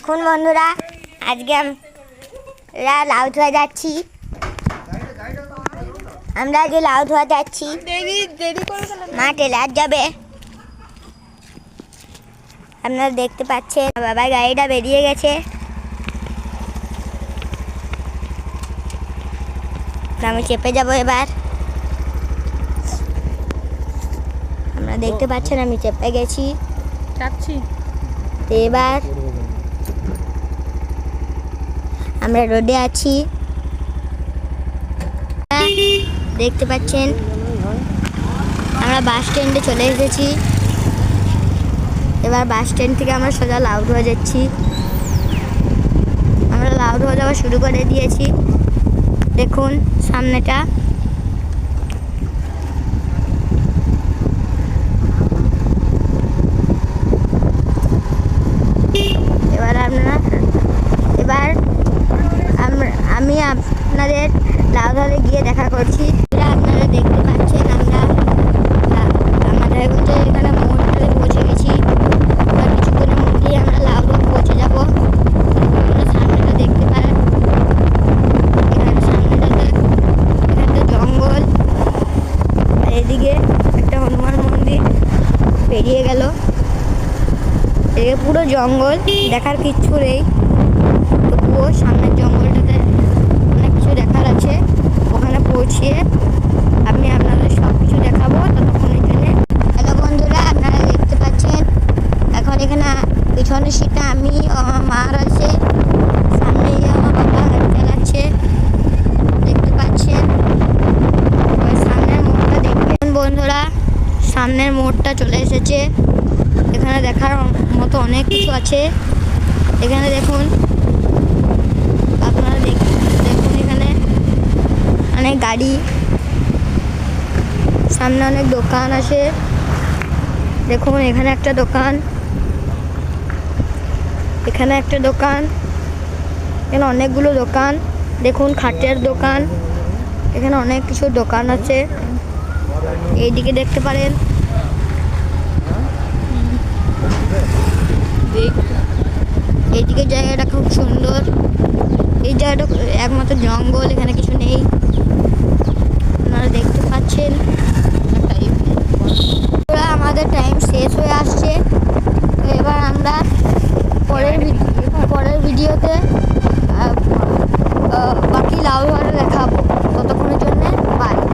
দেখুন বন্ধুরা, আজকে আমরা লাউ ধোয়া যাচ্ছি। মা টেলার যাবে, আপনারা দেখতে পাচ্ছেন। বাবার গাড়িটা বেরিয়ে গেছে, আমি চেপে যাব এবার। আপনারা দেখতে পাচ্ছেন আমি চেপে গেছি, এবার আমরা রোডে আছি। দেখতে পাচ্ছেন আমরা বাস স্ট্যান্ডে চলে এসেছি। এবার বাস স্ট্যান্ড থেকে আমরা সোজা লাউ ধোয়া যাচ্ছি। আমরা লাউ ধোয়া যাওয়া শুরু করে দিয়েছি। দেখুন সামনেটা, আমি আপনাদের লাউ ধরে গিয়ে দেখা করছি। আপনারা দেখতে পাচ্ছেন আমরা আমাদের এখানে মোড়টাতে পৌঁছে গেছি। কিছুক্ষণের মধ্যেই আমরা লাউ ধরে পৌঁছে যাব। আপনারা সামনেটা দেখতে পারেন, এখানে সামনেটাতে এখানে জঙ্গল, আর এদিকে একটা হনুমান মন্দির পেরিয়ে গেল। এদিকে পুরো জঙ্গল, দেখার কিচ্ছু নেই। তবুও সামনের জঙ্গলটাতে অনেক কিছু দেখার আছে। ওখানে পৌঁছিয়ে আমি আপনাদের সব কিছু দেখাবো ততক্ষণের জন্য। হ্যালো বন্ধুরা, আপনারা দেখতে পাচ্ছেন এখন এখানে পিছনের সিটে আমি আমার মার আছে, সামনে আমার বাবা চালাচ্ছে। দেখতে পাচ্ছেন সামনের মোড়টা দেখবেন বন্ধুরা, সামনের মোড়টা চলে এসেছে। এখানে দেখার মতো অনেক কিছু আছে। এখানে দেখুন, আপনারা দেখুন এখানে অনেক গাড়ি, সামনে অনেক দোকান আছে। দেখুন এখানে একটা দোকান, এখানে একটা দোকান, এখানে অনেকগুলো দোকান। দেখুন খাটের দোকান, এখানে অনেক কিছু দোকান আছে। এইদিকে দেখতে পারেন, এইদিকে জায়গাটা খুব সুন্দর। এই জায়গাটা একমাত্র জঙ্গল, এখানে কিছু নেই। আপনারা দেখতে পাচ্ছেন।